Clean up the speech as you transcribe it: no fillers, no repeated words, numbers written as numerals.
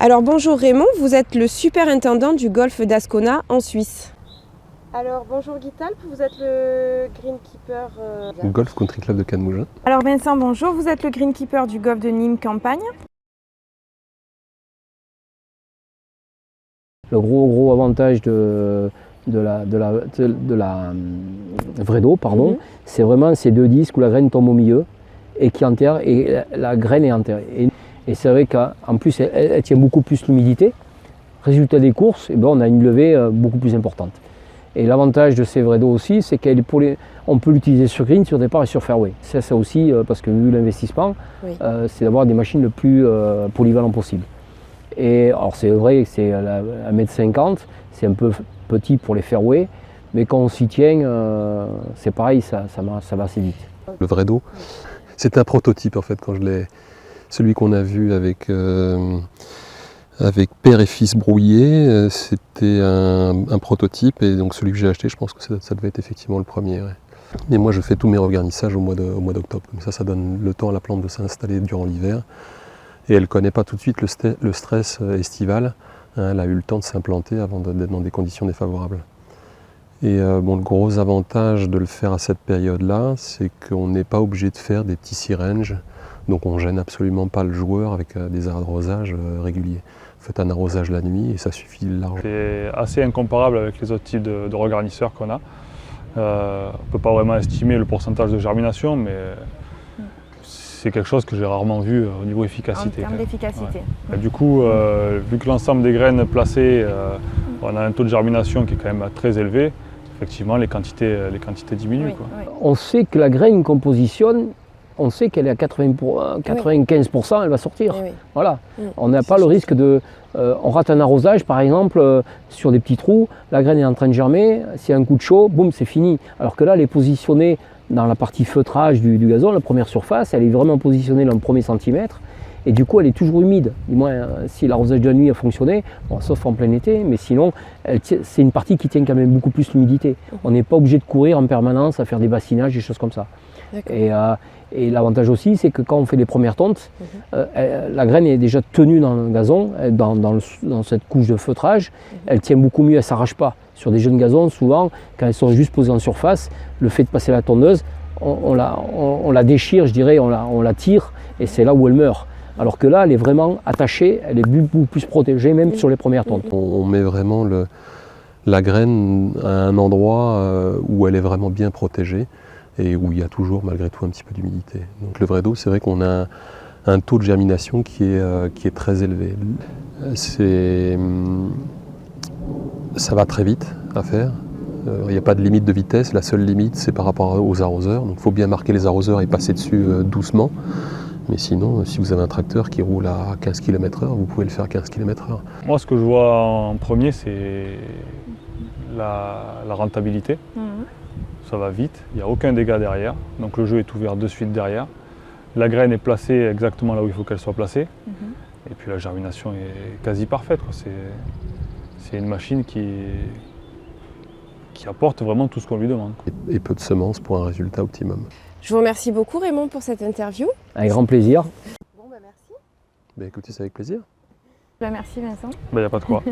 Alors bonjour Raymond, vous êtes le superintendant du golfe d'Ascona en Suisse. Alors bonjour Guy Talp, vous êtes le greenkeeper Golf Country Club de Cannes-Mougins. Alors Vincent, bonjour, vous êtes le greenkeeper du golfe de Nîmes Campagne. Le gros avantage de la vraie d'eau, c'est vraiment ces deux disques où la graine tombe au milieu et qui enterre, et la graine est enterrée. Et c'est vrai qu'en plus, elle tient beaucoup plus l'humidité. Résultat des courses, on a une levée beaucoup plus importante. Et l'avantage de ces vraies d'eau aussi, c'est qu'on peut l'utiliser sur green, sur départ et sur fairway. Ça aussi, parce que vu l'investissement, c'est d'avoir des machines le plus polyvalentes possible. Et alors c'est vrai que c'est à 1,50 m, c'est un peu petit pour les fairways, mais quand on s'y tient, c'est pareil, ça va assez vite. Le vrai d'eau, c'est un prototype en fait, celui qu'on a vu avec père et fils brouillés, c'était un prototype, et donc celui que j'ai acheté, je pense que ça devait être effectivement le premier. Ouais. Mais moi je fais tous mes regarnissages au mois d'octobre, comme ça donne le temps à la plante de s'installer durant l'hiver. Et elle ne connaît pas tout de suite le stress estival. Elle a eu le temps de s'implanter avant d'être dans des conditions défavorables. Et le gros avantage de le faire à cette période-là, c'est qu'on n'est pas obligé de faire des petits syringes, donc on ne gêne absolument pas le joueur avec des arrosages réguliers. Vous faites un arrosage la nuit et ça suffit largement. C'est assez incomparable avec les autres types de regarnisseurs qu'on a. On ne peut pas vraiment estimer le pourcentage de germination, mais c'est quelque chose que j'ai rarement vu au niveau efficacité. En termes d'efficacité. Ouais. Du coup, vu que l'ensemble des graines placées, on a un taux de germination qui est quand même très élevé, effectivement les quantités diminuent. Oui, quoi. oui. On sait que la graine qu'on positionne, on sait qu'elle est à 95%, elle va sortir. Oui. Voilà. On n'a pas le risque de... on rate un arrosage par exemple sur des petits trous, la graine est en train de germer, s'il y a un coup de chaud, boum, c'est fini. Alors que là, elle est positionnée dans la partie feutrage du gazon, la première surface, elle est vraiment positionnée dans le premier centimètre, et du coup elle est toujours humide. Du moins, si l'arrosage de la nuit a fonctionné, sauf en plein été, mais sinon c'est une partie qui tient quand même beaucoup plus l'humidité. On n'est pas obligé de courir en permanence à faire des bassinages, des choses comme ça. Et l'avantage aussi, c'est que quand on fait les premières tontes, la graine est déjà tenue dans le gazon, dans cette couche de feutrage, elle tient beaucoup mieux, elle ne s'arrache pas. Sur des jeunes gazons, souvent, quand elles sont juste posées en surface, le fait de passer la tondeuse, on la déchire, je dirais, on la tire, et c'est là où elle meurt. Alors que là, elle est vraiment attachée, elle est beaucoup plus protégée, même sur les premières tontes. On met vraiment la graine à un endroit où elle est vraiment bien protégée, et où il y a toujours malgré tout un petit peu d'humidité. Donc le vrai d'eau, c'est vrai qu'on a un taux de germination qui est très élevé. Ça va très vite à faire. Il n'y a pas de limite de vitesse, la seule limite c'est par rapport aux arroseurs. Donc il faut bien marquer les arroseurs et passer dessus doucement. Mais sinon, si vous avez un tracteur qui roule à 15 km/h, vous pouvez le faire à 15 km/h. Moi, ce que je vois en premier, c'est la rentabilité. Ça va vite, il n'y a aucun dégât derrière, donc le jeu est ouvert de suite derrière. La graine est placée exactement là où il faut qu'elle soit placée, et puis la germination est quasi parfaite. C'est une machine qui apporte vraiment tout ce qu'on lui demande. Et peu de semences pour un résultat optimum. Je vous remercie beaucoup Raymond pour cette interview. Avec grand plaisir. Bon, merci. Écoutez, c'est avec plaisir. Merci Vincent. Il n'y a pas de quoi.